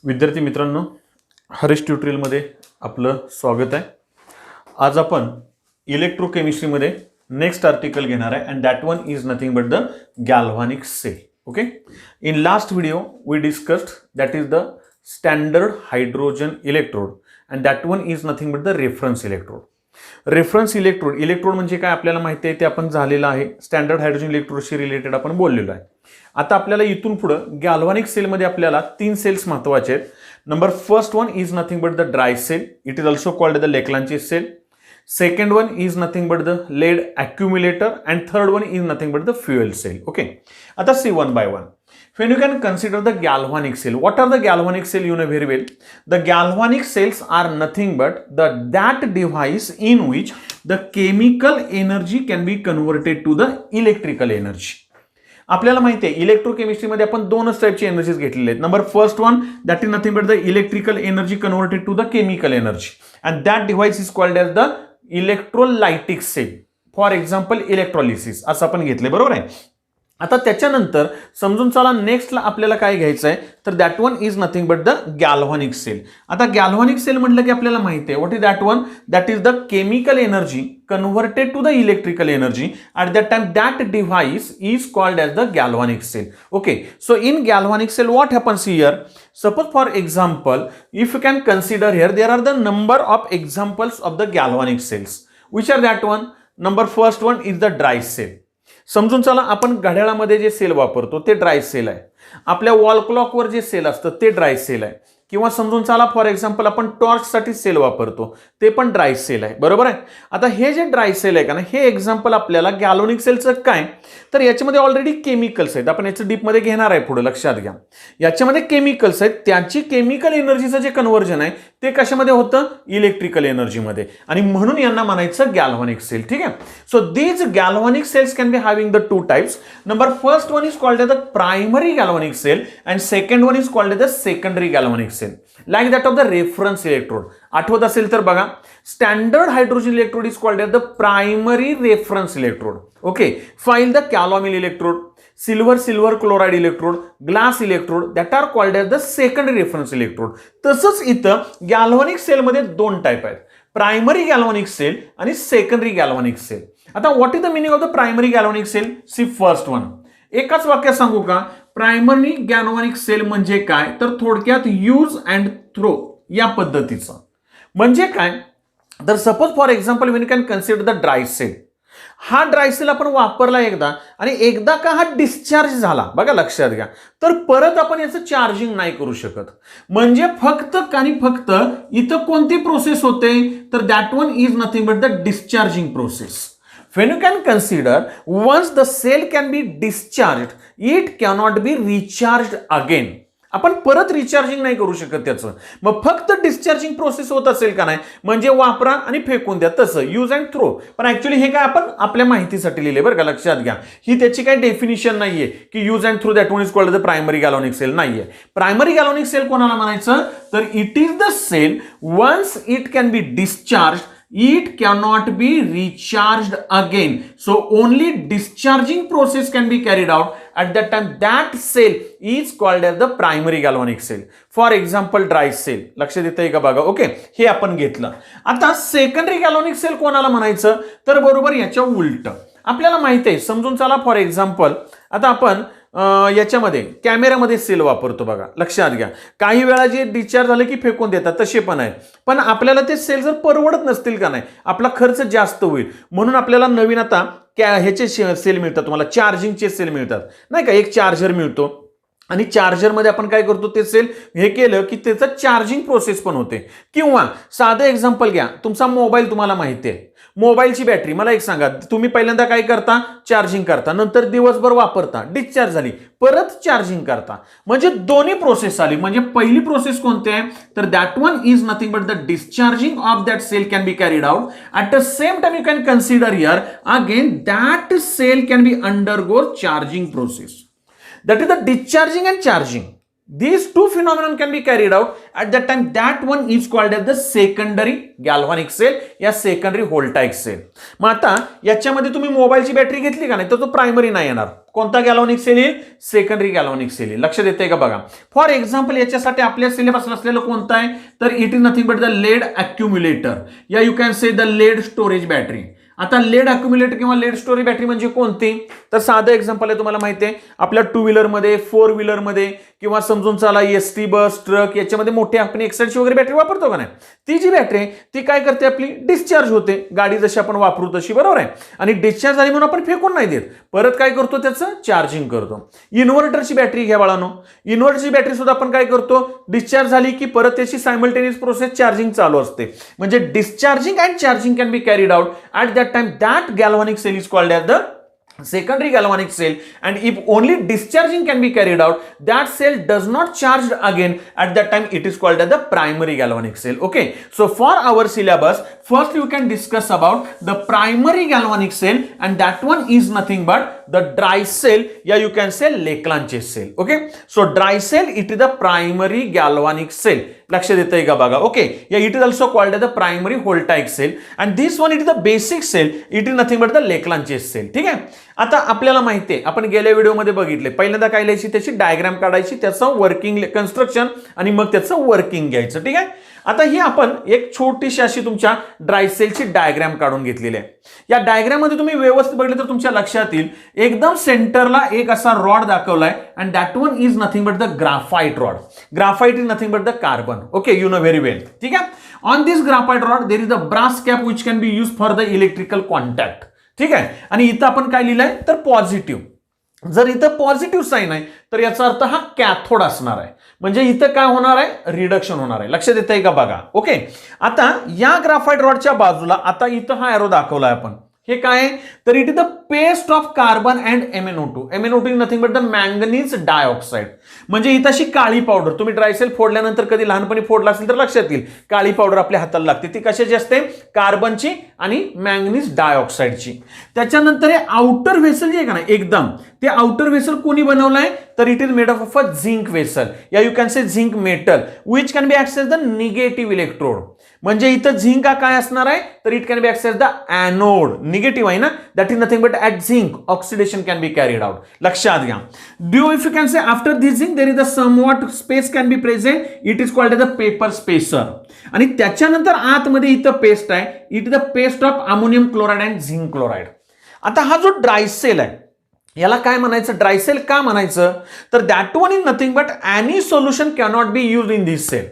विद्यार्थी मित्रांनो, हरीश ट्युटोरियलमध्ये आपलं स्वागत आहे. आज आपण इलेक्ट्रोकेमिस्ट्रीमध्ये नेक्स्ट आर्टिकल घेणार आहे and that one is nothing but the galvanic cell. Okay, in last video we discussed that is the standard hydrogen electrode and that one is nothing but the reference electrode. Reference electrode म्हणजे काय आपल्याला माहिती आहे ते आपण झालेलं आहे. Standard hydrogen इलेक्ट्रोडशी related आपण बोललेलो आहे. आता आपल्याला इथून पुढं गॅल्व्हॅनिक सेलमध्ये आपल्याला 3 सेल्स महत्वाचे आहेत. Number first one is nothing but the dry cell. It is also called the Leclanche cell. Second one is nothing but the lead accumulator and third one is nothing but the fuel cell. Okay, आता see one by one. When you can consider the galvanic cell, what are the galvanic cell? You know very well. The galvanic cells are nothing but that device in which the chemical energy can be converted to the electrical energy. आपल्याला माहिती आहे इलेक्ट्रोकेमिस्ट्रीमध्ये आपण दोनच टाईपची energies घेतलेले आहेत. Number first one that is nothing but the electrical energy converted to the chemical energy and that device is called as the electrolytic cell. For example electrolysis असं आपण घेतले, बरोबर आहे. आता त्याच्यानंतर समजून चला नेक्स्टला आपल्याला काय घ्यायचं आहे तर that one is nothing but the galvanic cell. आता गॅल्व्हॅनिक सेल म्हटलं की आपल्याला माहिती आहे what is that one that is the chemical energy converted to the electrical energy at that time that device is called as the galvanic cell. Okay, so in galvanic cell what happens here? Suppose for example, if you can consider here, there are the number of examples of the galvanic cells. Which are that one? Number first one is the dry cell. समजून चला आपण घड्याळामध्ये जे sale वापरतो ते dry sale आहे. आपल्या wall clock hour जे sale असतं ते ड्राय सेल आहे. किंवा समजून चला फॉर एक्झाम्पल आपण टॉर्चसाठी सेल वापरतो ते पण ड्राय सेल आहे, बरोबर आहे. आता हे जे ड्राय सेल आहे का ना, हे एक्झाम्पल आपल्याला गॅल्व्हॅनिक सेलचं काय तर याच्यामध्ये ऑलरेडी केमिकल्स आहेत. आपण याचं डीपमध्ये घेणार आहे पुढे, लक्षात घ्या. याच्यामध्ये केमिकल्स आहेत, त्याची केमिकल एनर्जीचं जे कन्व्हर्जन आहे ते कशामध्ये होतं? इलेक्ट्रिकल एनर्जीमध्ये, आणि म्हणून यांना म्हणायचं गॅल्व्हॅनिक सेल. ठीक आहे. So these galvanic cells can be having the 2 types. Number first one is called as the primary galvanic cell and second one is called as the secondary galvanic cell, like that of the reference electrode. आठवत असेल तर बघा, standard hydrogen electrode is called as the primary reference electrode. Okay, file the calomel electrode, silver chloride electrode, glass electrode that are called as the secondary reference electrode. तसंच इथं galvanic सेलमध्ये 2 type आहेत, primary galvanic cell आणि secondary galvanic cell. आता what is the meaning of the primary galvanic cell? See first one. एकाच वाक्यात सांगू का? प्रायमरी गॅल्व्हॅनिक सेल म्हणजे काय तर थोडक्यात यूज अँड थ्रो या पद्धतीचं. म्हणजे काय तर suppose for example when you can consider the dry cell. हा ड्राय सेल आपण वापरला एकदा आणि एकदा का हा डिस्चार्ज झाला, बघा लक्षात घ्या, तर परत आपण याचं चार्जिंग नाही करू शकत. म्हणजे फक्त आणि फक्त इथं कोणती प्रोसेस होते तर that one is nothing but the discharging process. When you can consider once the cell can be discharged, it cannot be recharged again. आपण परत रिचार्जिंग नाही करू शकत त्याचं. मग फक्त डिस्चार्जिंग प्रोसेस होत असेल का नाही, म्हणजे वापरा आणि फेकून द्या, तसं यूज अँड थ्रो. पण ऍक्च्युली हे काय आपण आपल्या माहितीसाठी लिहिले, बरं का, लक्षात घ्या. ही त्याची काही डेफिनिशन नाहीये की use and throw that one is called the primary galvanic cell. नाहीये. प्रायमरी गॅल्व्हॅनिक सेल कोणाला म्हणायचं तर it is the cell once it can be discharge, it cannot be recharged again. So only discharging process can be carried out. At that time that cell is called as the primary galvanic cell. For example dry cell. लक्ष देताय का बघा. Okay, हे आपण घेतलं. आता secondary galvanic cell कोणाला म्हणायचं तर बरोबर याच्या उलट. आपल्याला माहिती आहे, समजून चला फॉर एक्झाम्पल आता आपण याच्यामध्ये कॅमेरामध्ये सेल वापरतो, बघा लक्षात घ्या. काही वेळा जे डिस्चार्ज झाले की फेकून देतात तसे पण आहे. पण आपल्याला ते सेल जर परवडत नसतील का नाही, आपला खर्च जास्त होईल, म्हणून आपल्याला नवीन आता ह्याचे सेल मिळतात, तुम्हाला चार्जिंगचे सेल मिळतात नाही का. एक चार्जर मिळतो आणि चार्जरमध्ये आपण काय करतो ते सेल हे केलं की त्याचं चार्जिंग प्रोसेस पण होते. किंवा साधं एक्झाम्पल घ्या, तुमचा मोबाईल तुम्हाला माहिती आहे, मोबाईलची बॅटरी, मला एक सांगा, तुम्ही पहिल्यांदा काय करता चार्जिंग करता, नंतर दिवसभर वापरता, डिस्चार्ज झाली, परत चार्जिंग करता, म्हणजे दोन्ही प्रोसेस आली. म्हणजे पहिली प्रोसेस कोणती आहे तर that one is nothing but the discharging of that cell can be carried out. At the same time you can consider here again that cell can be undergo charging process. That is the discharging and charging. these two phenomenon can be carried out at that time. That one is called as the secondary galvanic cell या secondary voltaic cell. मग आता याच्यामध्ये तुम्ही मोबाईलची battery घेतली का नाही तर तो प्रायमरी नाही येणार. कोणता गॅल्व्हॅनिक सेल येईल? सेकंडरी गॅल्व्हॅनिक सेल येईल. लक्ष देते का बघा. फॉर एक्झाम्पल याच्यासाठी आपल्या सिलेबस असलेलं कोणतं आहे तर it is nothing but the lead accumulator या you can say the lead storage battery. आता लेड अक्युम्युलेटर किंवा लेड स्टोरेज बॅटरी म्हणजे कोणती तर साधं एक्झाम्पल आहे तुम्हाला माहिती आहे आपल्या टू व्हीलरमध्ये फोर व्हीलरमध्ये किंवा समजून चला एसटी बस ट्रक याच्यामध्ये मोठे आपण एक्साईडची वगैरे बॅटरी वापरतो का नाही. ती जी बॅटरी आहे ती काय करते आपली डिस्चार्ज होते गाडी जशी आपण वापरू तशी बरोबर आहे आणि डिस्चार्ज झाली म्हणून आपण फेकून नाही देत परत काय करतो त्याचं चार्जिंग करतो. इन्व्हर्टरची बॅटरी घ्या बाळांनो. इन्व्हर्टरची बॅटरी सुद्धा आपण काय करतो डिस्चार्ज झाली की परत त्याची सायमल्टेनियस प्रोसेस चार्जिंग चालू असते म्हणजे discharging and charging can be carried out at that time that galvanic cell is called as the secondary galvanic cell and if only discharging can be carried out that cell does not charge again at that time it is called as the primary galvanic cell. Okay, so for our syllabus first you can discuss about the primary galvanic cell and that one is nothing but the dry cell या you can say Leclanche cell. Okay, so dry cell it is the primary galvanic cell. लक्ष देतंय का बघा. Okay, या it is also called the primary voltaic cell and this one it is the basic cell it is nothing but the Leclanche's cell. ठीक आहे. आता आपल्याला माहिती आहे आपण गेल्या व्हिडिओमध्ये बघितले पहिल्यांदा काय लिहायची त्याची डायग्राम काढायची त्याचं वर्किंग कन्स्ट्रक्शन आणि मग त्याचं वर्किंग घ्यायचं. ठीक आहे. आता ही आपण एक छोटीशी अशी तुमच्या ड्राय सेलची डायग्राम काढून घेतलेली आहे. या डायग्राम मध्ये तुम्ही व्यवस्थित बघितलं तर तुमच्या लक्षात येईल एकदम सेंटरला एक असा रॉड दाखवलाय and that one is nothing but the graphite rod. Graphite is nothing but the carbon. Okay, you know very well. ठीक आहे. On this graphite rod there is the brass cap which can be use for the electrical contact. ठीक आहे. आणि इथं आपण काय लिहिलंय तर पॉझिटिव्ह. जर इथं पॉझिटिव्ह साइन आहे तर याचा अर्थ हा कॅथोड असणार आहे म्हणजे इथं काय होणार आहे रिडक्शन होणार आहे. लक्ष देताय का बघा. ओके, आता या ग्राफाइट रॉडच्या बाजूला आता इथं हा एरो दाखवलाय आपण हे काय आहे तर it is the paste of carbon and MnO2. MnO2 is nothing but the manganese dioxide म्हणजे इथं अशी काळी पावडर तुम्ही ड्रायसेल फोडल्यानंतर कधी लहानपणी फोडला असेल तर लक्षात येईल काळी पावडर आपल्या हाताला लागते ती कशाची असते कार्बनची आणि मँगनीज डायऑक्साइडची. त्याच्यानंतर हे आउटर व्हेसल जे आहे का ना एकदम ते आउटर व्हेसल कोणी बनवलंय तर it is made of a zinc vessel या you can say zinc metal which can be act as the negative electrode. म्हणजे इथं झिंक हा काय असणार आहे तर it can be act as the anode. Negative आहे ना that is nothing but at zinc oxidation can be carried out. लक्षात घ्या. Due if you can say after this zinc there is the somewhat space can be present it is called as the paper spacer. आणि त्याच्यानंतर आतमध्ये इथं paste आहे it is the paste of ammonium chloride and zinc chloride. आता हा जो ड्रायसेल आहे याला काय म्हणायचं ड्रायसेल का म्हणायचं तर that one is nothing but any solution cannot be use in this cell.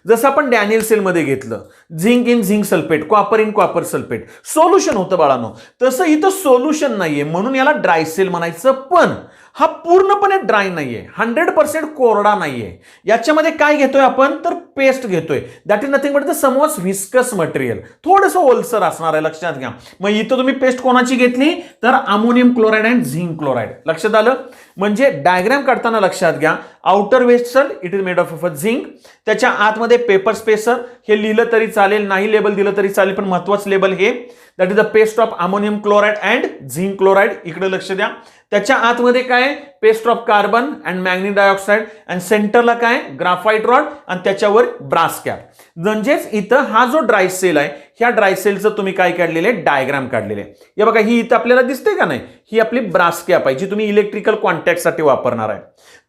जसं आपण डॅनियल सेल मध्ये घेतलं zinc in zinc sulphate copper in copper sulphate solution होतं बाळांनो तसं इथं सोल्युशन नाहीये म्हणून याला ड्राय सेल म्हणायचं. पण हा पूर्णपणे ड्राय नाहीये 100% कोरडा नाहीये. याच्यामध्ये काय घेतोय आपण तर पेस्ट घेतोय that is nothing but the somewhat viscous material थोडंसं ओलसर असणार आहे. लक्षात घ्या. मग इथं तुम्ही पेस्ट कोणाची घेतली तर ammonium chloride and zinc chloride. लक्षात आलं. म्हणजे डायग्राम काढताना लक्षात घ्या outer vessel it is made of zinc त्याच्या आतमध्ये पेपर स्पेसर हे लिहिलं तरी चालेल नाही लेबल दिलं तरी चालेल पण महत्वाचं लेबल हे that is the paste of ammonium chloride and zinc chloride. इकडे लक्ष द्या. त्याच्या आतमध्ये काय paste of carbon and manganese dioxide and सेंटरला काय ग्राफाइट रॉड आणि त्याच्यावर ब्रास कॅप. म्हणजेच इथं हा जो ड्राय सेल आहे ह्या ड्राय सेलचं तुम्ही काय काढलेले डायग्राम काढलेले. हे बघा ही इथं आपल्याला दिसते का नाही ही आपली ब्रास कॅप आहे जी तुम्ही इलेक्ट्रिकल कॉन्टॅक्टसाठी वापरणार आहे.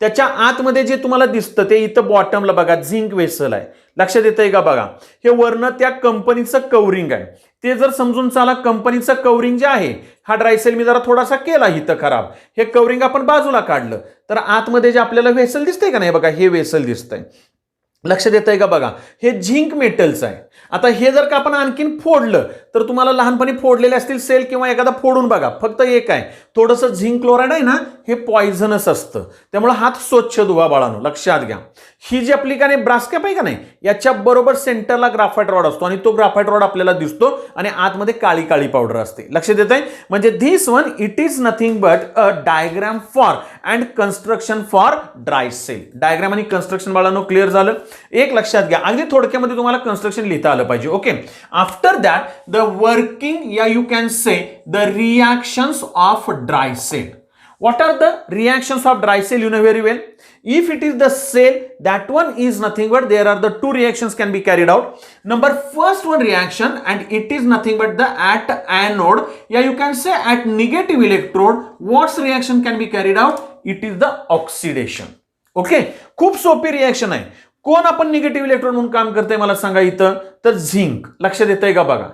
त्याच्या आतमध्ये जे तुम्हाला दिसतं ते इथं बॉटमला बघा झिंक वेसल आहे. लक्षात येतंय का बघा. हे वरनं त्या कंपनीचं कवरिंग आहे ते जर समजून चाला कंपनीचं कवरिंग जे आहे हा ड्रायसेल मी जरा थोडासा केला इथं खराब हे कवरिंग आपण बाजूला काढलं तर आतमध्ये जे आपल्याला वेसल दिसतंय का नाही बघा हे वेसल दिसतंय. लक्षात येतंय का बघा हे झिंक मेटल्स आहे. आता हे जर का आपण आणखीन फोडलं तर तुम्हाला लहानपणी फोडलेले असतील सेल किंवा एखादा फोडून बघा फक्त एक आहे थोडंसं झिंक क्लोराइड आहे ना हे पॉइझनस असतं त्यामुळे हात स्वच्छ धुवा बाळांनो. लक्षात घ्या. ही जी आपली का नाही ब्रास कॅप आहे का नाही याच्या बरोबर सेंटरला ग्राफाइट रॉड असतो आणि तो ग्राफाइट रॉड आपल्याला दिसतो आणि आतमध्ये काळी काळी पावडर असते. लक्षात येतंय. म्हणजे this one it is nothing but a diagram for and construction for dry cell. Diagram आणि कन्स्ट्रक्शन बाळांनो क्लिअर झालं. एक लक्षात घ्या अगदी थोडक्यामध्ये तुम्हाला कन्स्ट्रक्शन लिहिता आलं पाहिजे. Okay, after that the working या you can say the reactions of dry cell. What are the reactions of dry cell? You know very well. If it is the cell, that one is nothing but there are the two reactions can be carried out. Number first one reaction, and it is nothing but the at anode. Yeah, you can say at negative electrode, what reaction can be carried out? It is the oxidation. Okay, खूप सोपी reaction आहे. कोण आपण negative electron म्हणून काम करते मला सांगा इथं, तर झिंक. लक्षात येतंय का बघा,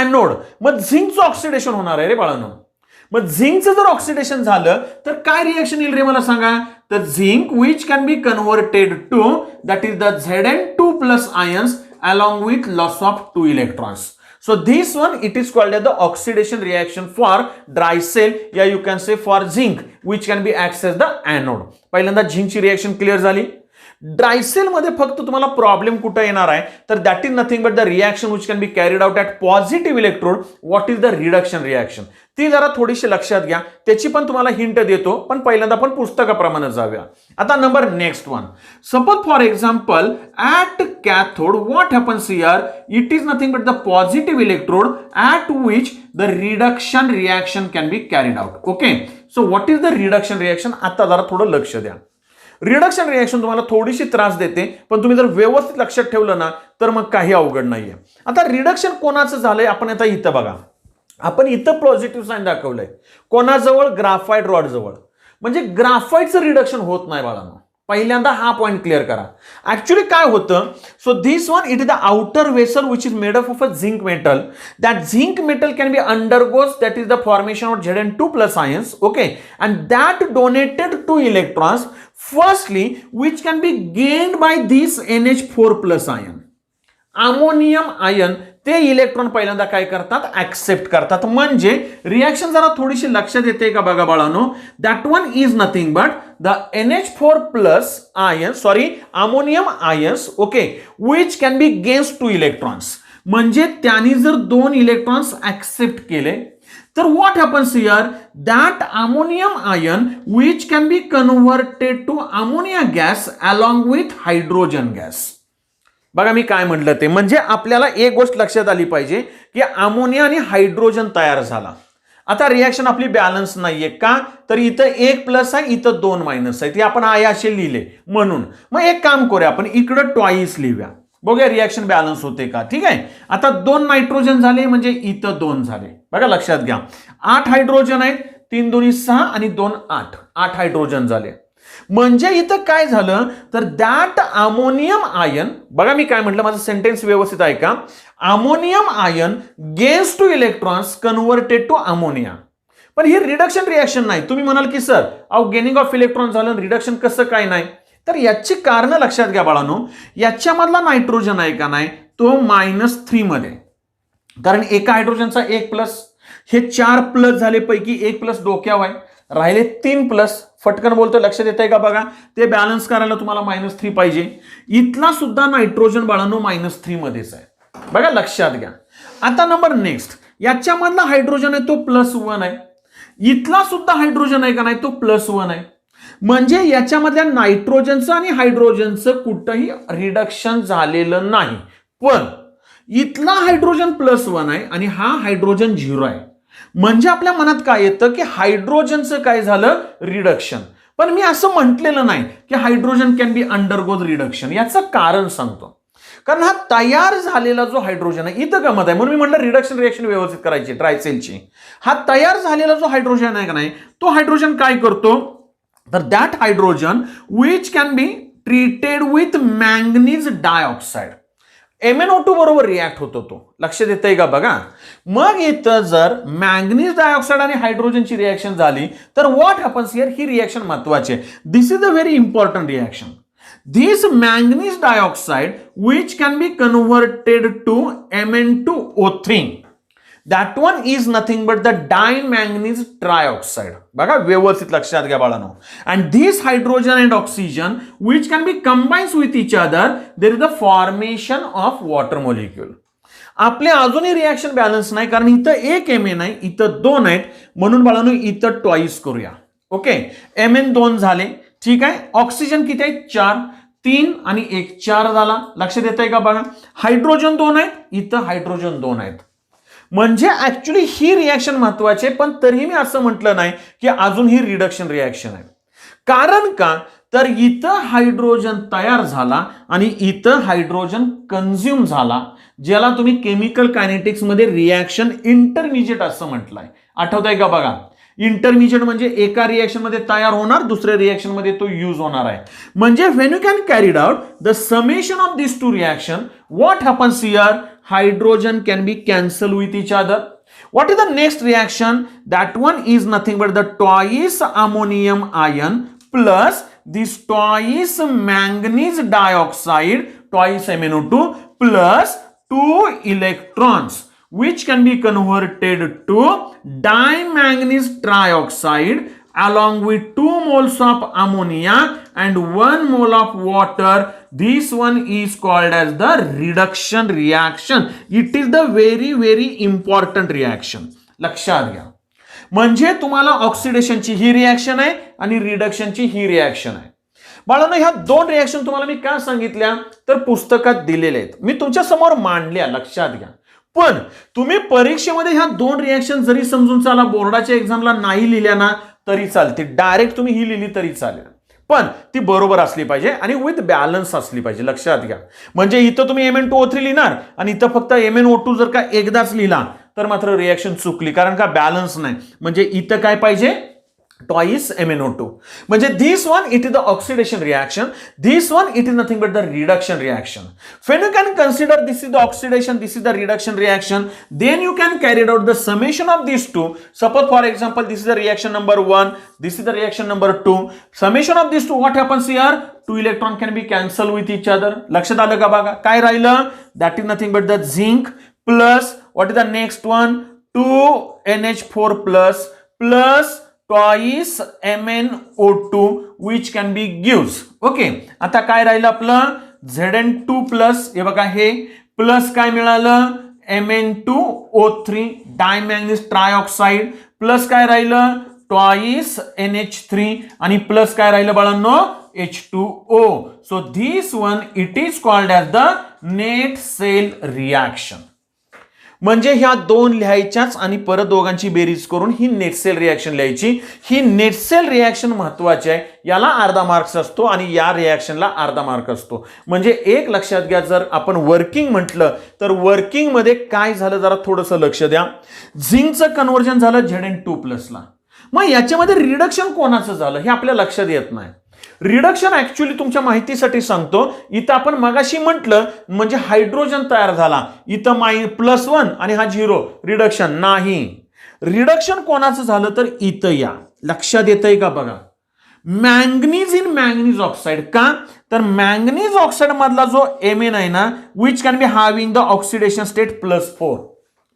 एनोड. मग झिंकचं ऑक्सिडेशन होणार आहे रे बाळांनो. मग झिंकचं जर ऑक्सिडेशन झालं तर काय रिएक्शन येईल रे मला सांगा, तर zinc which can be converted to that is the Zn2 plus ions along with loss of 2 electrons. So this one it is called as the oxidation reaction for dry cell. Yeah, you can say for zinc which can be acts as the anode. पहिल्यांदा झिंकची reaction clear झाली. Dry sale मध्ये फक्त तुम्हाला problem कुठे येणार आहे, तर that is nothing but the reaction which can be carried out at positive electrode. What is the reduction reaction, ती जरा थोडीशी लक्षात घ्या. त्याची पण तुम्हाला हिंट देतो, पण पहिल्यांदा आपण पुस्तकाप्रमाणे जाऊया. आता number next one. Suppose for example at cathode what happens here, it is nothing but the positive electrode at which the reduction reaction can be carried out. Okay, so what is the reduction reaction, आता जरा थोडं लक्ष द्या. Reduction reaction तुम्हाला थोडीशी त्रास देते, पण तुम्ही जर व्यवस्थित लक्षात ठेवलं ना तर मग काही अवघड नाहीये. आता रिडक्शन कोणाचं झालंय, आपण आता इथं बघा, आपण इथं पॉझिटिव्ह साइन दाखवलंय. कोणाजवळ, ग्राफाइट रॉड जवळ. म्हणजे ग्राफाइटचं रिडक्शन होत नाही बाळांनो. पहिल्यांदा हा पॉइंट क्लिअर करा. ऍक्च्युअली काय होतं, so this one it is the outer vessel which is made up of a zinc metal. That zinc metal can be undergoes that is the formation of Zn2 plus ions. Okay, and that donated 2 electrons firstly which can be gained by this NH4 plus ion. Ammonium ion ते electron पहिल्यांदा काय करतात, accept करतात. म्हणजे reaction जरा थोडीशी लक्षात येते का बघा बाळांनो. That one is nothing but the NH4 plus ion, sorry ammonium ions. Okay, which can B gains 2 electrons. म्हणजे त्यांनी जर 2 इलेक्ट्रॉन्स ऍक्सेप्ट केले तर what happens here, that ammonium ion which can be converted to ammonia gas along with hydrogen gas. बघा मी काय म्हटलं ते, म्हणजे आपल्याला एक गोष्ट लक्षात आली पाहिजे की अमोनिया आणि हायड्रोजन तयार झाला. आता रिएक्शन आपली बॅलन्स नाहीये का, तर इथं 1 प्लस आहे, इथं 2 मायनस आहे. ते आपण आय असे लिहिले म्हणून. मग एक काम करूया, आपण इकडं ट्वाईस लिहूया, बघूया रिएक्शन बॅलन्स होते का. ठीक आहे, आता 2 नायट्रोजन झाले म्हणजे इथं 2 झाले. बघा लक्षात घ्या, 8 हायड्रोजन आहेत, 3 2 6 आणि 2 8, 8 हायड्रोजन झाले. म्हणजे इथं काय झालं, तर दॅट अमोनियम आयन, बघा मी काय म्हटलं, माझं सेंटेन्स व्यवस्थित आहे का, ammonium ion gains 2 electrons converted to ammonia. पण ही रिडक्शन रिएक्शन नाही. तुम्ही म्हणाल की सर अहो गेनिंग ऑफ इलेक्ट्रॉन झालं, रिडक्शन कसं काय नाही, तर याची कारण लक्षात घ्या बाळांनो. याच्यामधला नायट्रोजन आहे का नाही, तो -3 मध्ये, कारण एका हायड्रोजनचा 1 प्लस, हे 4 प्लस झाले पैकी 1 प्लस डोक्यावर आहे, राहिले 3 प्लस. फटकन बोलतो, लक्षात येत आहे का बघा, ते बॅलन्स करायला तुम्हाला -3 पाहिजे. इथला सुद्धा नायट्रोजन बाळांनो -3 मध्येच आहे. बघा लक्षात घ्या. आता नंबर नेक्स्ट, याच्यामधला हायड्रोजन आहे तो +1 आहे, इथला सुद्धा हायड्रोजन आहे का नाही तो +1 आहे. म्हणजे याच्यामधल्या नायट्रोजनचं आणि हायड्रोजनचं कुठंही रिडक्शन झालेलं नाही. पण इथला हायड्रोजन +1 आहे आणि हा हायड्रोजन 0 आहे. म्हणजे आपल्या मनात काय येतं की हायड्रोजनचं काय झालं, रिडक्शन. पण मी असं म्हटलेलं नाही की hydrogen can be undergoes reduction. याचं कारण सांगतो, कारण हा तयार झालेला जो हायड्रोजन आहे इथं गमत आहे, म्हणून मी म्हटलं रिडक्शन रिएक्शन व्यवस्थित करायची ट्रायसेलची. हा तयार झालेला जो हायड्रोजन आहे का नाही, तो हायड्रोजन काय करतो, तर that hydrogen which can be treated with manganese dioxide, MnO2 बरोबर रिॲक्ट होतो तो. लक्षात येतंय का बघा. मग इथं जर मॅंगनीज डायऑक्साइड आणि हायड्रोजनची रिएक्शन झाली तर व्हॉट हॅपन्स हियर, ही रिएक्शन महत्वाची आहे. This is a very important reaction. This manganese dioxide which can be converted to Mn2O3, that one is nothing but the dimanganese trioxide. बघा व्यवस्थित लक्षात घ्या बाळांनो. And this hydrogen and oxygen which can be combined with each other, there is the formation of water molecule. आपले अजूनही reaction balance नाही, कारण इथं 1 Mn आहे, इथं 2 आहेत, म्हणून बाळांनो इथं ट्वाईस करूया. ओके, Mn 2 झाले. ठीक आहे, ऑक्सिजन किती आहे, 4, 3 आणि 1 4 झाला. लक्षात येत आहे का बघा, हायड्रोजन 2 आहेत, इथं हायड्रोजन 2 आहेत. म्हणजे ऍक्च्युली ही रिॲक्शन महत्वाची आहे, पण तरीही मी असं म्हटलं नाही की अजून ही रिडक्शन रिॲक्शन आहे. कारण का, तर इथं हायड्रोजन तयार झाला आणि इथं हायड्रोजन कंझ्युम झाला, ज्याला तुम्ही केमिकल कायनेटिक्स मध्ये रिॲक्शन इंटरमिजिएट असं म्हटलंय. आठवतंय का बघा, इंटरमिजिएट म्हणजे एका रिॲक्शन मध्ये तयार होणार, दुसऱ्या रिॲक्शन मध्ये तो यूज होणार आहे. म्हणजे when you can carried out the summation of this two reaction, what happens here, hydrogen can be cancelled with each other. What is the next reaction? That one is nothing but the twice ammonium ion plus this twice manganese dioxide, twice MnO2 plus 2 electrons, which can be converted to dimanganese trioxide along with 2 moles of ammonia and 1 mole of water. This one is called as the reduction reaction. It is the very important reaction. लक्षात घ्या. म्हणजे तुम्हाला ऑक्सिडेशनची ही reaction आहे आणि रिडक्शनची ही reaction आहे. बाळांनो, ह्या दोन रिॲक्शन तुम्हाला मी का सांगितल्या, तर पुस्तकात दिलेले आहेत, मी तुमच्या समोर मांडल्या, लक्षात घ्या. पण तुम्ही परीक्षेमध्ये ह्या दोन रिॲक्शन जरी समजून चाला, बोर्डाच्या एक्झामला नाही लिहिल्या ना तरी चालते, डायरेक्ट तुम्ही ही लिहिली तरी चालेल, पण ती बरोबर असली पाहिजे आणि विथ बॅलन्स असली पाहिजे. लक्षात घ्या. म्हणजे इथं तुम्ही MnO3 लिहिणार आणि इथं फक्त MnO2 जर का एकदाच लिहिला तर मात्र रिॲक्शन चुकली, कारण का बॅलन्स नाही. म्हणजे इथं काय पाहिजे, twice MnO2. म्हणजे this one it is the oxidation reaction, this one it is nothing but the reduction reaction. When you can consider this is the oxidation, this is the reduction reaction, then you can carry out the summation of these two. Suppose for example this is the reaction number 1, this is the reaction number 2. Summation of these two, what happens here? 2 electron can be cancelled with each other. लक्षात आलं का बघा, काय राहिलं, that is nothing but the zinc plus what is the next one, 2NH4 plus twice MnO2 which can be gives. Okay, आता काय राहिलं आपलं Zn2 प्लस, हे बघा हे प्लस काय मिळालं Mn2O3 डायमॅग्नीज ट्रायऑक्साइड प्लस काय राहिलं twice NH3 आणि प्लस काय राहिलं बाळांनो H2O. So this one it is called as the net cell reaction. म्हणजे ह्या दोन लिहायच्याच आणि परत दोघांची बेरीज करून ही नेट सेल रिॲक्शन लिहायची. ही नेट सेल रिॲक्शन महत्वाची आहे, याला अर्धा मार्क्स असतो आणि या रिॲक्शनला अर्धा मार्क असतो. म्हणजे एक लक्षात घ्या, जर आपण वर्किंग म्हटलं तर वर्किंग मध्ये काय झालं जरा थोडंसं लक्ष द्या. झिंकचं कन्व्हर्जन झालं Zn2 ला, मग याच्यामध्ये रिडक्शन कोणाचं झालं हे आपल्या लक्षात येत नाही. रिडक्शन ऍक्च्युअली तुमच्या माहितीसाठी सांगतो, इथं आपण मगाशी म्हटलं म्हणजे हायड्रोजन तयार झाला, इथं +1 आणि हा 0, रिडक्शन नाही. रिडक्शन कोणाचं झालं तर इथं या, लक्षात येतंय का बघा, मॅंगनीज इन मॅंगनीज ऑक्साइड. का, तर मॅंगनीज ऑक्साइड मधला जो Mn आहे ना, which can be having the oxidation state +4.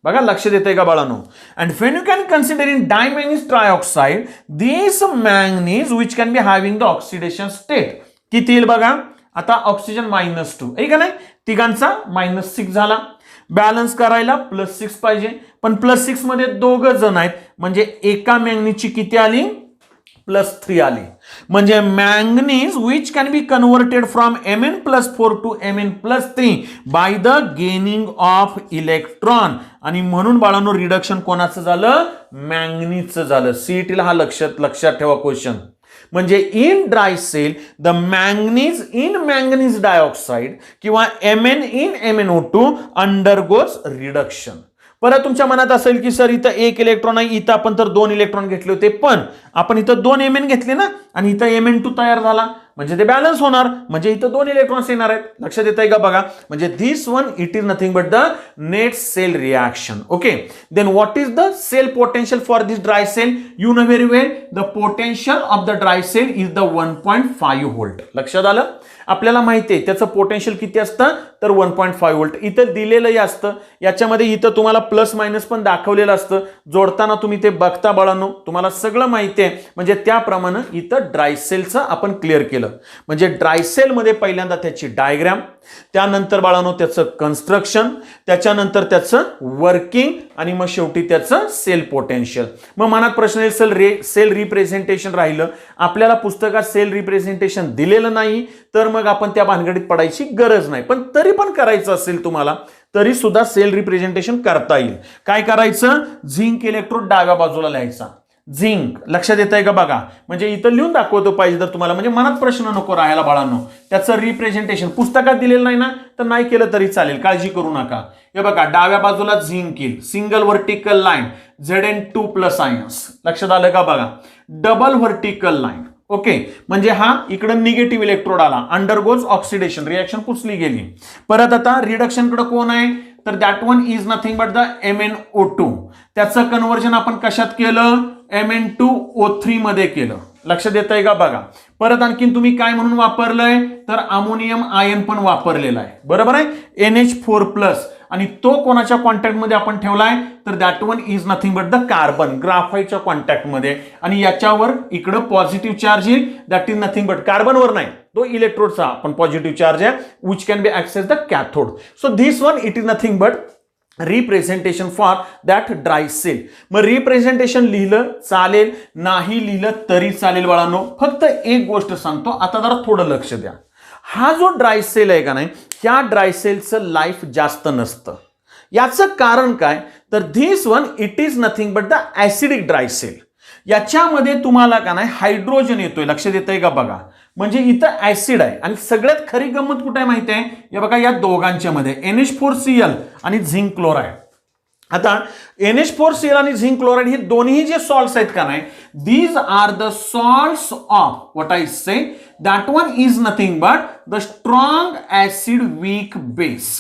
बघा लक्षात येतंय का बाळांनो. And when you can consider in dimanganese trioxide this manganese which can be having the oxidation state, किती येईल बघा, आता ऑक्सिजन -2 आहे का नाही, तिघांचा -6 झाला. बॅलन्स करायला +6 पाहिजे, पण +6 मध्ये दोघं जण आहेत, म्हणजे एका मॅंगनीजची किती आली, +3 आली. म्हणजे manganese which can be converted from Mn+4 to Mn+3 by the gaining of electron. आणि म्हणून बाळांनो रिडक्शन कोणाचं झालं, मॅंगनीजचं झालं. सीईटीला हा लक्षात ठेवा क्वेश्चन. म्हणजे in dry cell the manganese in manganese dioxide किंवा Mn in MnO2 undergoes reduction. परत तुमच्या मनात असेल की सर इथं 1 इलेक्ट्रॉन आहे, इथं आपण तर 2 इलेक्ट्रॉन घेतले होते, पण आपण इथं 2 Mn घेतले ना आणि इथं Mn2 तयार झाला, म्हणजे ते बॅलन्स होणार, म्हणजे इथं 2 इलेक्ट्रॉन्स येणार आहेत. लक्षात येतंय का बघा. म्हणजे this one it is nothing but the net cell reaction. Okay, then what is the cell potential for this dry cell, you know very well, the potential of the dry cell is the 1.5 volt. लक्षात आलं, आपल्याला माहिती आहे त्याचं potential किती असतं तर 1.5 volt. इथं दिलेलंही असतं, याच्यामध्ये इथं तुम्हाला प्लस मायनस पण दाखवलेलं असतं, जोडताना तुम्ही ते बघता बाळांनो, तुम्हाला सगळं माहिती आहे. म्हणजे त्याप्रमाणे इथं ड्राय सेलचं आपण क्लिअर केलं. म्हणजे ड्राय सेल मध्ये पहिल्यांदा त्याची डायग्राम, त्यानंतर बाळांनो त्याचं कन्स्ट्रक्शन, त्याच्यानंतर त्याचं वर्किंग आणि मग शेवटी त्याचं सेल पोटेन्शियल. मग मनात प्रश्न येईल, सेल रिप्रेझेंटेशन राहिलं, आपल्याला पुस्तकात सेल रिप्रेझेंटेशन दिलेलं नाही तर मग आपण त्या भानगडीत पडायची गरज नाही, पण तरी पण करायचं असेल तुम्हाला तरी सुद्धा सेल रिप्रेझेंटेशन करता येईल. काय करायचं, झिंक इलेक्ट्रोड डाव्या बाजूला लिहायचा. झिंक लक्षात येत आहे का बघा, म्हणजे इथं लिहून दाखवतो पाहिजे तर तुम्हाला, म्हणजे मनात प्रश्न नको राहायला बाळांनो. त्याचं रिप्रेझेंटेशन पुस्तकात दिलेलं नाही ना, तर नाही केलं तरी चालेल, काळजी करू नका. हे बघा डाव्या बाजूला झिंक येईल, single vertical line Zn2 plus ions. लक्षात आलं का बघा, डबल व्हर्टिकल लाईन. ओके, म्हणजे हा इकडे निगेटिव्ह इलेक्ट्रोड आला, अंडरगोज ऑक्सिडेशन, रिएक्शन पुसली गेली. परत आता रिडक्शन कडे कोण आहे, तर that one is nothing but the MnO2. त्याचं कन्व्हर्जन आपण कशात केलं, Mn2O3 मध्ये केलं. लक्षात येत आहे का बघा. परत आणखीन तुम्ही काय म्हणून वापरलंय, तर अमोनियम आयन पण वापरलेला आहे, बरोबर आहे, NH4 प्लस. आणि तो कोणाच्या कॉन्टॅक्टमध्ये आपण ठेवलाय, तर that one is nothing but the carbon, ग्राफाईटच्या कॉन्टॅक्टमध्ये. आणि याच्यावर इकडं पॉझिटिव्ह चार्ज येईल, दॅट इज नथिंग बट कार्बनवर नाही, तो इलेक्ट्रोडचा पण पॉझिटिव्ह चार्ज आहे, which can be access the cathode. So this one it is nothing but representation for that dry cell. मग रिप्रेझेंटेशन लिहिलं चालेल, नाही लिहिलं तरी चालेल बाळांनो. फक्त एक गोष्ट सांगतो, आता जरा थोडं लक्ष द्या. हा जो ड्राय सेल आहे का नाही, ह्या ड्राय सेलचं लाईफ जास्त नसतं. याचं कारण काय, तर this one it is nothing but the acidic dry cell. याच्यामध्ये तुम्हाला का नाही हायड्रोजन येतोय, लक्षात येतंय का बघा, म्हणजे इथं ऍसिड आहे. आणि सगळ्यात खरी गंमत कुठे आहे माहिती आहे, या बघा या दोघांच्या मध्ये NH4Cl आणि झिंक क्लोराईड. आता NH4Cl आणि झिंक क्लोराईड हे दोन्ही जे सॉल्ट्स आहेत का नाही, these are the salts of what I say, that one is nothing but the strong acid weak base.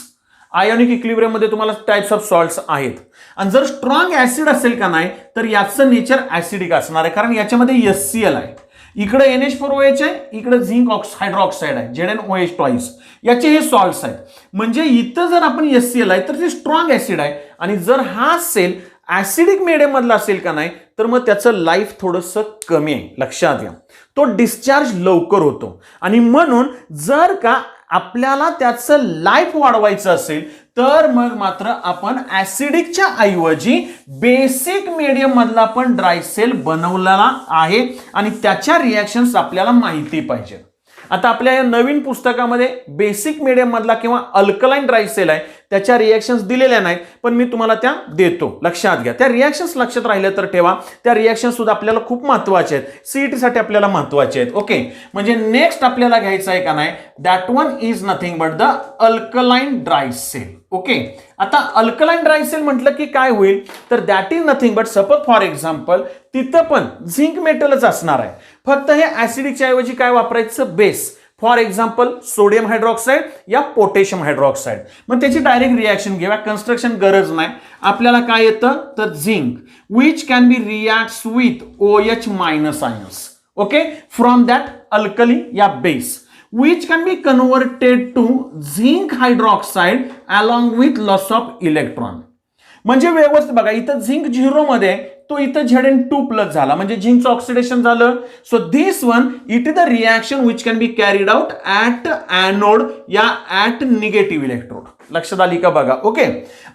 Ionic equilibrium मध्ये तुम्हाला टाइप्स ऑफ सॉल्ट्स आहेत. आणि जर स्ट्रॉंग ऍसिड असेल का नाही, तर याचं नेचर ऍसिडिक असणार आहे, कारण याच्यामध्ये HCl आहे, इकडे NH4OH आहे, इकडे झिंक हायड्रॉक्साईड आहे, ZnOH ट्वाइस. याचे हे सॉल्ट्स आहेत. म्हणजे इथं जर आपण HCl आहे तर ते स्ट्रॉंग ऍसिड आहे. आणि जर हा सेल ऍसिडिक मीडियम मधला असेल का नाही, तर मग त्याचं लाईफ थोडंसं कमी आहे, लक्षात घ्या. तो डिस्चार्ज लवकर होतो. आणि म्हणून जर का आपल्याला त्याचं लाईफ वाढवायचं असेल, तर मग मात्र आपण ऍसिडिकच्या ऐवजी बेसिक मीडियम मधला पण ड्राय सेल बनवलेला आहे. आणि त्याच्या रिॲक्शन्स आपल्याला माहिती पाहिजे. आता आपल्या या नवीन पुस्तकामध्ये बेसिक मीडियम मधला किंवा अल्कलाइन ड्राय सेल आहे, त्याच्या रिॲक्शन्स दिलेल्या नाहीत, पण मी तुम्हाला त्या देतो, लक्षात घ्या. त्या रिॲक्शन्स लक्षात राहिल्या तर ठेवा, त्या रिॲक्शन्स सुद्धा आपल्याला खूप महत्त्वाचे आहेत, सीईटी साठी आपल्याला महत्त्वाचे आहेत. ओके, म्हणजे नेक्स्ट आपल्याला घ्यायचं आहे का नाही, that one is nothing but the alkaline dry cell. Okay, आता अल्कलाइन ड्राय सेल म्हटलं की काय होईल, तर that is nothing but suppose for example तिथं पण झिंक मेटलच असणार आहे, फक्त हे ऍसिडिकच्या ऐवजी काय वापरायचं, base. For example sodium hydroxide या पोटॅशियम हायड्रॉक्साईड. मग त्याची डायरेक्ट रिॲक्शन घेऊया, कन्स्ट्रक्शन गरज नाही. आपल्याला काय येतं, तर zinc which can B reacts with OH minus ions. Okay, from that alkali या base which can be converted to zinc hydroxide along with loss of electron. म्हणजे व्यवस्थित बघा, इथं झिंक 0 मध्ये, तो इथं Zn2 प्लस झाला, म्हणजे झिंकचं ऑक्सिडेशन झालं. So this one it is the reaction which can be carried out at anode या ऍट निगेटिव्ह इलेक्ट्रोड. लक्षात आली का बघा. ओके,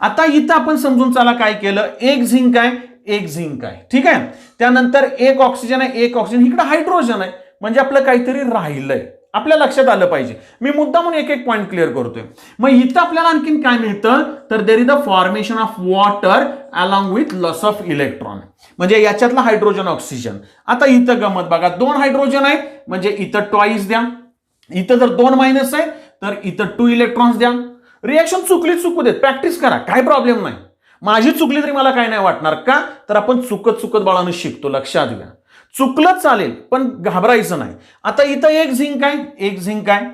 आता इथं आपण समजून चला काय केलं, एक झिंक आहे, एक झिंक आहे, ठीक आहे. त्यानंतर एक ऑक्सिजन आहे, एक ऑक्सिजन, इकडे हायड्रोजन आहे, म्हणजे आपलं काहीतरी राहिलंय. आपल्या लक्षात आलं पाहिजे, मी मुद्दा म्हणून एक एक पॉइंट क्लिअर करतोय. मग इथं आपल्याला आणखीन काय मिळतं, तर देर is the formation of water along with loss of electron, म्हणजे याच्यातला हायड्रोजन ऑक्सिजन. आता इथं गमत बघा, 2 हायड्रोजन आहेत, म्हणजे इथं ट्वाइस द्या. इथं जर 2 मायनस आहे, तर इथं 2 इलेक्ट्रॉन्स द्या. रिॲक्शन चुकली चुकू देत, प्रॅक्टिस करा, काय प्रॉब्लेम नाही. माझी चुकली तरी मला काय नाही वाटणार, का तर आपण चुकत चुकत बाळानं शिकतो, लक्षात घ्या. चुकलं चालेल, पण घाबरायचं नाही. आता इथं एक झिंक आहे, एक झिंक आहे,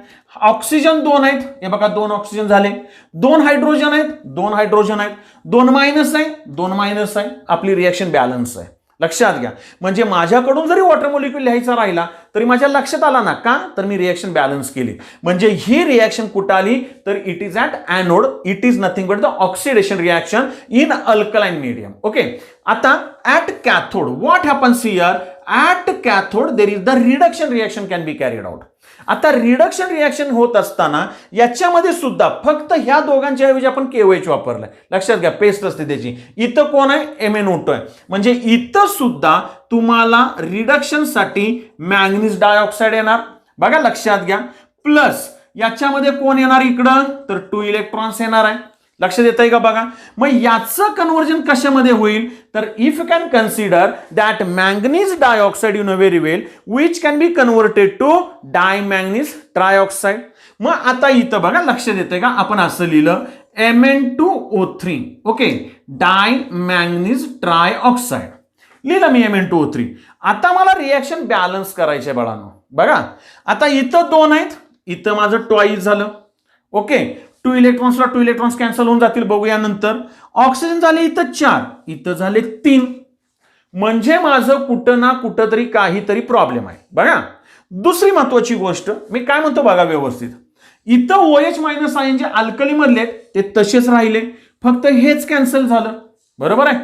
ऑक्सिजन 2 आहेत, हे बघा 2 ऑक्सिजन झाले. 2 हायड्रोजन आहेत, 2 हायड्रोजन आहेत, 2 मायनस आहे, 2 मायनस आहे, आपली रिॲक्शन बॅलन्स आहे. लक्षात घ्या, म्हणजे माझ्याकडून जरी वॉटर मॉलिक्यूल लिहायचा राहिला तरी माझ्या लक्षात आला ना, का तर मी रिॲक्शन बॅलन्स केली. म्हणजे ही रिॲक्शन कुठं आली, तर it is at anode, it is nothing but the oxidation reaction in alkaline medium. Okay, आता at cathode what happens here, at cathode there is the reduction reaction can be carried out. आता reduction reaction होत असताना याच्यामध्ये सुद्धा फक्त ह्या दोघांच्या ऐवजी आपण KOH वापरलाय. लक्षात घ्या, पेस्ट असते त्याची. इथं कोण आहे, MnO2 आहे, म्हणजे इथं सुद्धा तुम्हाला रिडक्शन साठी मॅंगनीज डायऑक्साइड येणार, बघा लक्षात घ्या. प्लस याच्यामध्ये कोण येणार इकडं, तर 2 इलेक्ट्रॉन्स येणार आहे. लक्षात येत आहे का बघा. मग याचं कन्व्हर्जन कशामध्ये होईल तर if you can consider that manganese dioxide you know very well which can be converted to dimanganese trioxide. मग आता इथं बघा लक्षात येते का आपण असं लिहिलं Mn2O3 ओके डायमॅंगनीज ट्रायऑक्साइड लिहिलं मी Mn2O3. आता मला रिएक्शन बॅलन्स करायचे बाळांनो. बघा आता इथं 2 आहेत, इथं माझं ट्वाईस झालं. ओके 2 इलेक्ट्रॉन्सला 2 इलेक्ट्रॉन्स कॅन्सल होऊन जातील बघूया नंतर. ऑक्सिजन झाले इथं 4, इथं झाले 3. म्हणजे माझं कुठं ना कुठं तरी काहीतरी प्रॉब्लेम आहे. बघा दुसरी महत्वाची गोष्ट मी काय म्हणतो बघा व्यवस्थित. इथं OH मायनस आयन जे अल्कली मधले ते तसेच राहिले, फक्त हेच कॅन्सल झालं. बरोबर आहे.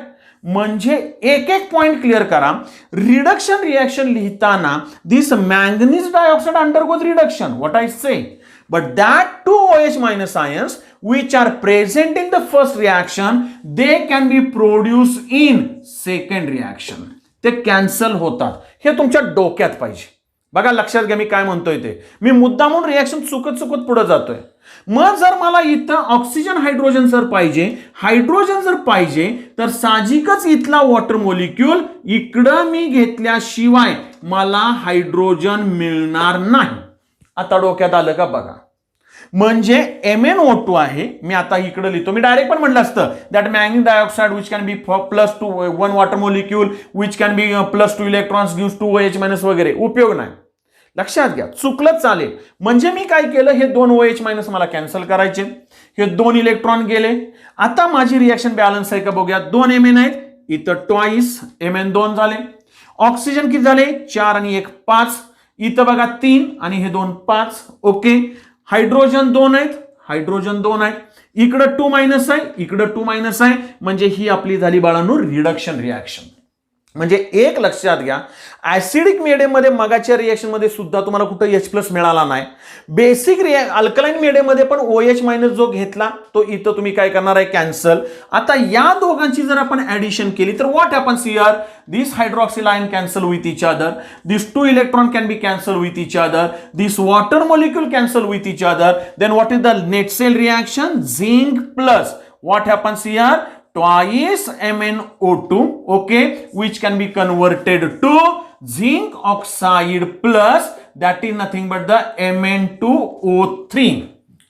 म्हणजे एक एक पॉइंट क्लिअर करा. रिडक्शन रिएक्शन लिहिताना this manganese dioxide undergoes reduction what I say, but that 2 OH minus ions which are present in the first reaction they can be produced in second reaction. ते cancel होतात. हे तुमच्या डोक्यात पाहिजे. बघा लक्षात घ्या मी काय म्हणतोय ते. मी मुद्दामून रिएक्शन चुकत पुढे जातोय. मग जर मला इथं ऑक्सिजन हायड्रोजन जर पाहिजे तर साहजिकच इथला वॉटर मॉलिक्यूल इकडं मी घेतल्याशिवाय मला हायड्रोजन मिळणार नाही. आता डोक्यात आलं का बघा. म्हणजे MnO2 आहे, मी आता इकडे लिहितो. मी डायरेक्ट पण म्हटलं असतं that manganese dioxide which can B +2 1 water molecule which can B +2 electrons gives 2 OH minus वगैरे. उपयोग नाही. लक्षात घ्या चुकलं चालेल. म्हणजे मी काय केलं हे 2 OH मायनस मला कॅन्सल करायचे, हे 2 इलेक्ट्रॉन गेले. आता माझी रिएक्शन बॅलन्स आहे का बघूया. 2 Mn आहेत, इथं ट्वाईस Mn2 झाले. ऑक्सिजन किती झाले 4 आणि 1 5, इथं बघा 3 आणि हे 2 5. ओके हायड्रोजन 2 आहेत, इकडं 2 मायनस आहे, इकडं 2 मायनस आहे. म्हणजे ही आपली झाली बाळांनो रिडक्शन रिएक्शन. म्हणजे एक लक्षात घ्या ऍसिडिक मीडियम मध्ये मगाच्या रिएक्शन मध्ये सुद्धा तुम्हाला कुठं H+ मिळाला नाही. बेसिक अल्कलाइन मीडियम मध्ये पण OH मायनस जो घेतला तो इथं तुम्ही काय करणार आहे कॅन्सल. आता या दोघांची जर आपण ऍडिशन केली तर what happens here. This hydroxyl ion cancel with each other, this 2 electron can be cancel with each other, this water molecule cancel with each other. Then what is the net cell reaction zinc plus what happens here twice MnO2 okay which can be converted to zinc oxide plus that is nothing but the Mn2O3.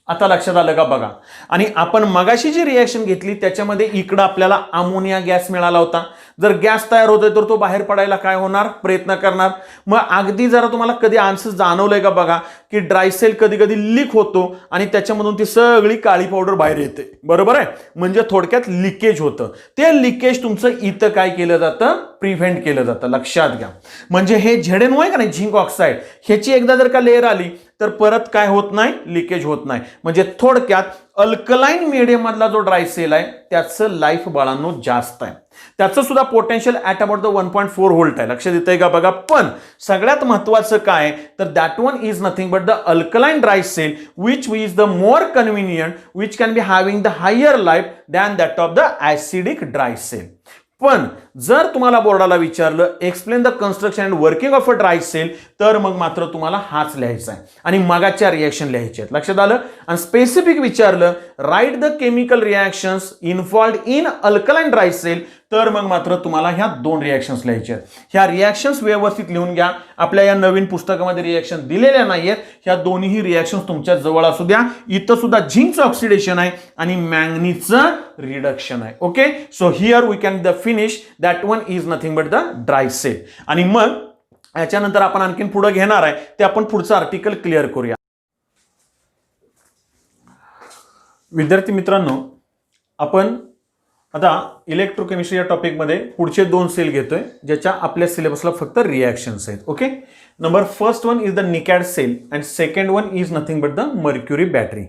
आता लक्षात आलं का बघा. आणि आपण मगाशी जी reaction घेतली त्याच्यामध्ये इकडं आपल्याला अमोनिया गॅस मिळाला होता. जर गॅस तयार होतोय तर तो बाहेर पडायला काय होणार प्रयत्न करणार. मग अगदी जरा तुम्हाला कधी आन्सर जाणवलंय का बघा की ड्राय सेल कधी कधी लीक होतो आणि त्याच्यामधून ती सगळी काळी पावडर बाहेर येते. बरोबर आहे. म्हणजे थोडक्यात लिकेज होतं. ते लिकेज तुमचं इथं काय केलं जातं प्रिव्हेंट केलं जातं. लक्षात घ्या. म्हणजे हे ZnO आहे का नाही झिंक ऑक्साईड ह्याची एकदा जर का लेअर आली तर परत काय होत नाही लिकेज होत नाही. म्हणजे थोडक्यात अल्कलाइन मीडियम मधला जो ड्राय सेल आहे त्याचं लाईफ बाळांनो जास्त आहे. त्याचं सुद्धा potential at about the 1.4 volt आहे. लक्षात येतंय का बघा. पण सगळ्यात महत्वाचं काय तर that one is nothing but the alkaline dry cell which is the more convenient which can be having the higher life than that of the acidic dry cell. पण जर तुम्हाला बोर्डाला विचारलं explain the construction and working of a dry cell तर मग मात्र तुम्हाला हाच लिहायचा आहे आणि मगाच्या रिएक्शन लिहायच्या आहेत. लक्षात आलं. आणि स्पेसिफिक विचारलं write the chemical reactions involved in alkaline dry cell तर मग मात्र तुम्हाला ह्या 2 रिएक्शन्स लिहायच्या आहेत. ह्या रिएक्शन्स व्यवस्थित लिहून घ्या. आपल्या या नवीन पुस्तकामध्ये रिएक्शन दिलेल्या नाहीयेत. ह्या दोन्ही रिएक्शन्स तुमच्या जवळ असू द्या. इथं सुद्धा झिंकचं ऑक्सिडेशन आहे आणि मॅंगनीजचं रिडक्शन आहे. Okay so here we can the finish that one is nothing but the dry cell. आणि मग याच्यानंतर आपण आणखीन पुढे घेणार आहे ते आपण पुढचं आर्टिकल क्लिअर करूया. विद्यार्थी मित्रांनो आपण आता इलेक्ट्रोकेमिस्ट्री या टॉपिकमध्ये पुढचे 2 सेल घेतोय ज्याच्या आपल्या सिलेबसला फक्त रिएक्शन्स आहेत. Okay number first one is the nicad cell and second one is nothing but the mercury battery.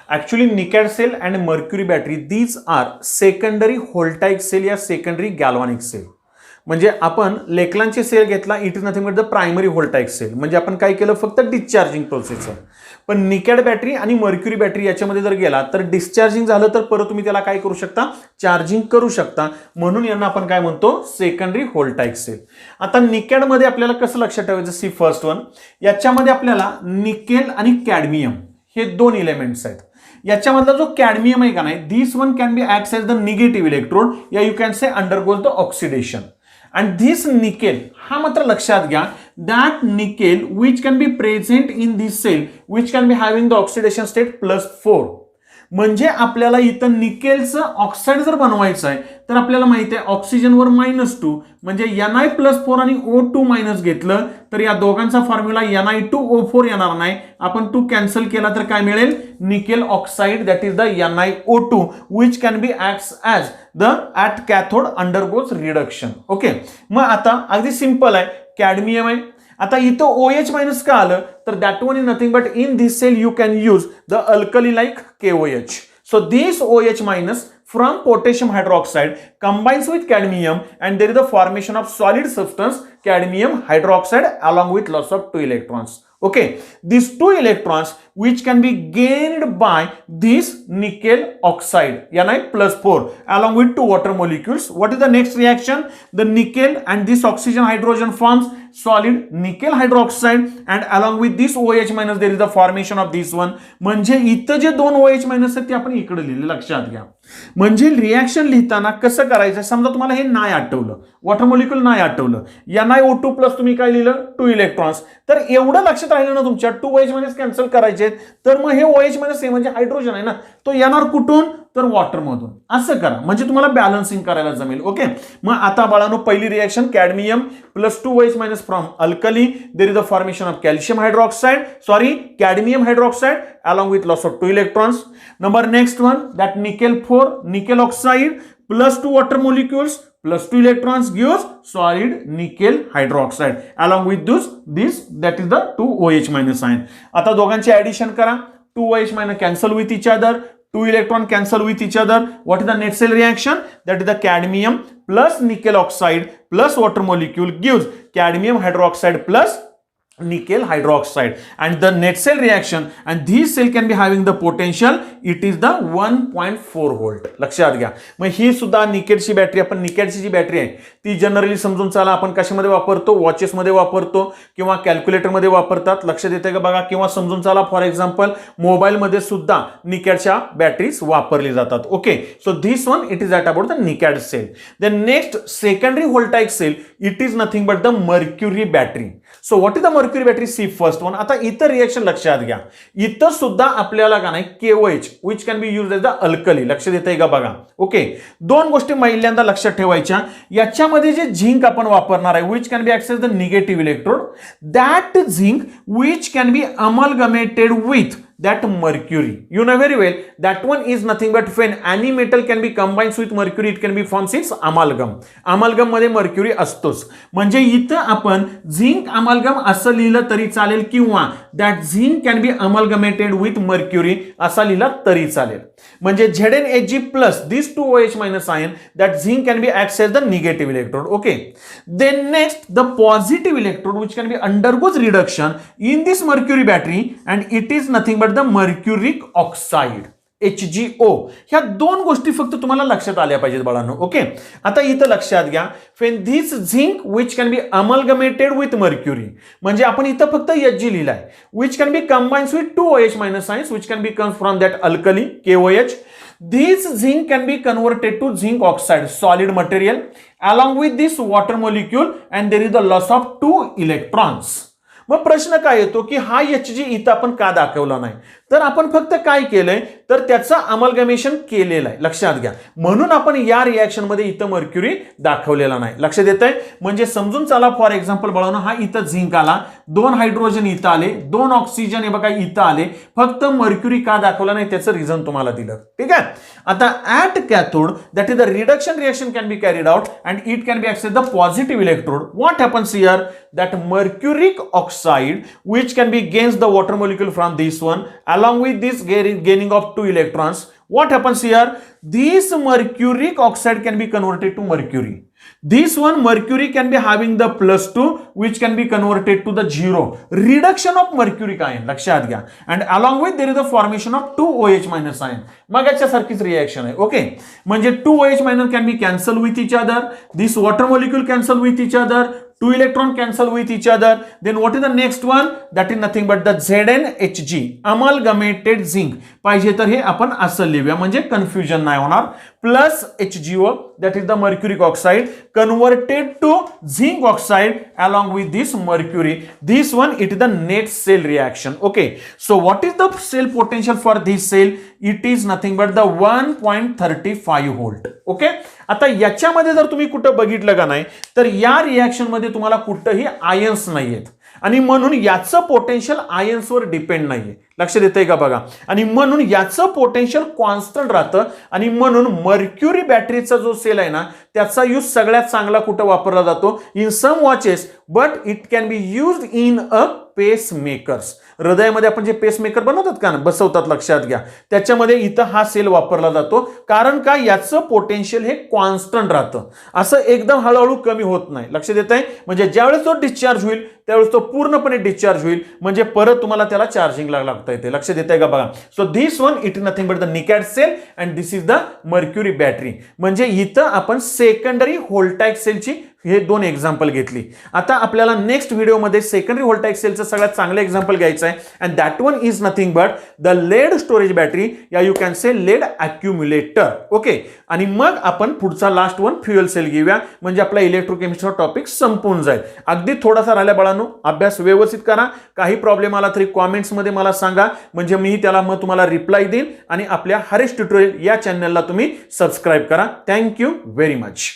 Actually nicad cell and mercury battery these are secondary voltaic cell या secondary galvanic cell. म्हणजे आपण Leclanche cell घेतला it is nothing but the primary voltaic cell. म्हणजे आपण काय केलं फक्त discharging processor. पण निकॅड बॅटरी आणि मर्क्युरी बॅटरी याच्यामध्ये जर गेला तर डिस्चार्जिंग झालं तर परत तुम्ही त्याला काय करू शकता चार्जिंग करू शकता. म्हणून यांना आपण काय म्हणतो सेकंडरी व्होल्टाइक सेल. आता निकॅड मध्ये आपल्याला कसं लक्षात ठेवायचं सी फर्स्ट वन याच्यामध्ये आपल्याला निकेल आणि कॅडमियम हे 2 एलिमेंट्स आहेत. याच्यामधला जो कॅडमियम आहे का नाही, this one can be act as the negative electrode, या you can say undergoes the oxidation. And this nickel, हा मात्र लक्षात घ्या, that nickel which can be present in this cell which can be having the oxidation state +4. म्हणजे आपल्याला इथं निकेलचं oxide जर बनवायचं आहे तर आपल्याला माहिती आहे ऑक्सिजनवर -2 म्हणजे Na+4 आणि O2 मायनस घेतलं तर या दोघांचा फॉर्म्युला Na2O4 येणार नाही. आपण 2 कॅन्सल केला तर काय मिळेल, nickel oxide that is the NiO2 which can B acts as the at cathode undergoes reduction. Okay, मग आता अगदी सिंपल आहे, कॅडमियम आहे. आता इथं OH मायनस का आलं तर that one is nothing but in this cell you can use the alkali like KOH. So this OH minus from potassium hydroxide combines with cadmium and there is the formation of solid substance cadmium hydroxide along with loss of 2 electrons. Okay, these 2 electrons which can be gained by this nickel oxide Na+4 along with 2 water molecules. What is the next reaction? The nickel and this oxygen hydrogen forms solid nickel hydroxide and along with this OH minus there is the formation of this one. म्हणजे इथं जे 2 OH minus आहेत ते आपण इकडे लिहिले, लक्षात घ्या. म्हणजे रिएक्शन लिहिताना कसं करायचं, समजा तुम्हाला हे नाही आठवलं, वॉटर मॉलिक्यूल नाही आठवलं, NiO2 प्लस तुम्ही काय लिहिलं 2 इलेक्ट्रॉन्स, तर एवढं लक्षात राहिलं ना तुमच्या 2 OH मायनस कॅन्सल करायचे, तर मग हे OH मायनस हे म्हणजे हायड्रोजन आहे ना, तो येणार कुठून तर वॉटर मधून. असं करा म्हणजे तुम्हाला बॅलन्सिंग करायला जमेल. ओके, मग आता बाळांनो पहिली reaction cadmium plus 2 OH minus from alkali there is the formation of calcium hydroxide, cadmium hydroxide along with loss of 2 electrons. Number next one, that nickel 4 nickel oxide plus 2 water molecules plus 2 electrons gives solid nickel hydroxide along with this that is the 2 OH minus ion. आता दोघांची addition करा, 2 OH minus cancel with each other, 2 electron cancel with each other. What is the net cell reaction? That is the cadmium plus nickel oxide plus water molecule gives cadmium hydroxide plus nickel hydroxide and the net cell reaction and this cell can be having the potential it is the 1.4 volt. लक्षात घ्या. मग ही सुद्धा निकेलची battery, आपण निकेलची जी battery आहे ती generally समजून चाला आपण कशामध्ये वापरतो, वॉचेस मध्ये वापरतो किंवा कॅल्क्युलेटर मध्ये वापरतात, लक्षात येते का बघा, किंवा समजून चाला फॉर एक्झाम्पल मोबाईल मध्ये सुद्धा निकेलच्या बॅटरीज वापरली जातात. Okay, so this one it is at about the nickel cell. Then next secondary voltaic cell it is nothing but the mercury battery. So what is the mercury battery, see first one. आता इतर reaction लक्षात घ्या, इथं सुद्धा आपल्याला का नाही KOH which can be use as the alkali, लक्षात येते का बघा. ओके, दोन गोष्टी पहिल्यांदा लक्षात ठेवायच्या, याच्यामध्ये जे झिंक आपण वापरणार आहे which can be act the negative electrode, that zinc which can B amalgamated with that mercury. You know very well that one is nothing but when any metal can be combined with mercury it can be forms its amalgam. amalgam मध्ये mercury असतोच. म्हणजे इथं आपण zinc amalgam असं लिहिलं तरी चालेल किंवा that zinc can be amalgamated with mercury असा लिहिला तरी चालेल. म्हणजे ZnHg plus these 2 OH minus ion that zinc can be acts as the negative electrode. Okay, then next the positive electrode which can be undergoes reduction in this mercury battery and it is nothing but the mercuric oxide HgO. ह्या दोन गोष्टी फक्त तुम्हाला लक्षात आल्या पाहिजेत बाळांनो. Okay, आता इथं लक्षात घ्या, when this zinc which can be amalgamated with mercury म्हणजे आपण इथं फक्त Hg लिहिलाय which can be combined with 2 OH minus ions which can be comes from that alkali KOH. This zinc can be converted to zinc oxide solid material along with this water molecule and there is the loss of 2 electrons. मग प्रश्न काय येतो की हा Hg इथं आपण का दाखवला नाही, तर आपण फक्त काय केलंय तर त्याचं अमलगमेशन केलेलं आहे, लक्षात घ्या. म्हणून आपण या रिएक्शन मध्ये इथं मर्क्युरी दाखवलेला नाही, लक्षात येतंय. म्हणजे समजून चला फॉर एक्झाम्पल बाळांनो, हा इथं झिंक आला, 2 हायड्रोजन इथं आले, 2 ऑक्सिजन हे बघा इथं आले, फक्त मर्क्युरी का दाखवला नाही त्याचं रिझन तुम्हाला दिलं. ठीक आहे. आता at cathode that is the reduction reaction can be carried out and it can be access the positive electrode. What happens here that mercuric oxide which can be gains the water molecule from this one along with this gaining of 2 electrons. What happens here? This mercuric oxide can be converted to mercury. This one mercury can be having the +2 which can be converted to the 0. Reduction of mercuric ion, लक्षात घ्या. And along with there is the formation of 2 OH minus ion. मग याच्यासारखीच reaction आहे. Okay, म्हणजे 2 OH minus can be cancel with each other. This water molecule cancel with each other. 2 electron cancel with each other. Then what is the next one? That is nothing but the ZnHg, amalgamated zinc. पाहिजे तर हे आपण असं लिहूया म्हणजे confusion नाही होणार. Plus HgO, that is the mercuric oxide converted to zinc oxide along with this mercury. This one, it is the net cell reaction. Okay, so what is the cell potential for this cell? It is nothing but the 1.35 volt. Okay, आता याच्यामध्ये जर तुम्ही कुठं बघितलं का नाही तर या रिएक्शन मध्ये तुम्हाला कुठंही आयन्स नाहीयेत आणि म्हणून याचं पोटेन्शियल आयन्सवर डिपेंड नाहीये. लक्ष देतंय का बघा. आणि म्हणून याचं पोटेन्शियल कॉन्स्टंट राहतं आणि म्हणून मर्क्युरी बॅटरीचा जो सेल आहे ना त्याचा यूज सगळ्यात चांगला कुठं वापरला जातो? In some watches, but it can be used in a pacemakers. हृदयामध्ये आपण जे पेस मेकर बनवतात का ना, बसवतात, लक्षात घ्या, त्याच्यामध्ये इथं हा सेल वापरला जातो. कारण का? याचं पोटेन्शियल हे कॉन्स्टंट राहतं, असं एकदम हळूहळू कमी होत नाही. लक्ष देत आहे. म्हणजे ज्यावेळेस तो डिस्चार्ज होईल त्यावेळेस तो पूर्णपणे डिस्चार्ज होईल म्हणजे परत तुम्हाला त्याला चार्जिंगला लागता येते. लक्ष देत आहे का बघा. So this one it is nothing but the nicad cell and this is the mercury battery. म्हणजे इथं आपण सेकंडरी व्होल्टाइक सेलची हे दोन एक्झाम्पल घेतली. आता आपल्याला नेक्स्ट व्हिडिओमध्ये सेकंडरी व्होल्टाइक सेलचं सगळ्यात चांगलं एक्झाम्पल घ्यायचं आहे and that one is nothing but the lead storage battery, या you can say lead accumulator. Okay, आणि मग आपण पुढचा लास्ट वन फ्युएल सेल घेऊया म्हणजे आपला इलेक्ट्रोकेमिस्ट्रीचा टॉपिक संपून जाईल. अगदी थोडासा राहिल्या बाळांनो, अभ्यास व्यवस्थित करा. काही प्रॉब्लेम आला तरी कॉमेंट्समध्ये मला सांगा म्हणजे मी त्याला मग तुम्हाला रिप्लाय देईन. आणि आपल्या हरीश ट्युटोरियल या चॅनलला तुम्ही सबस्क्राईब करा. Thank you very much.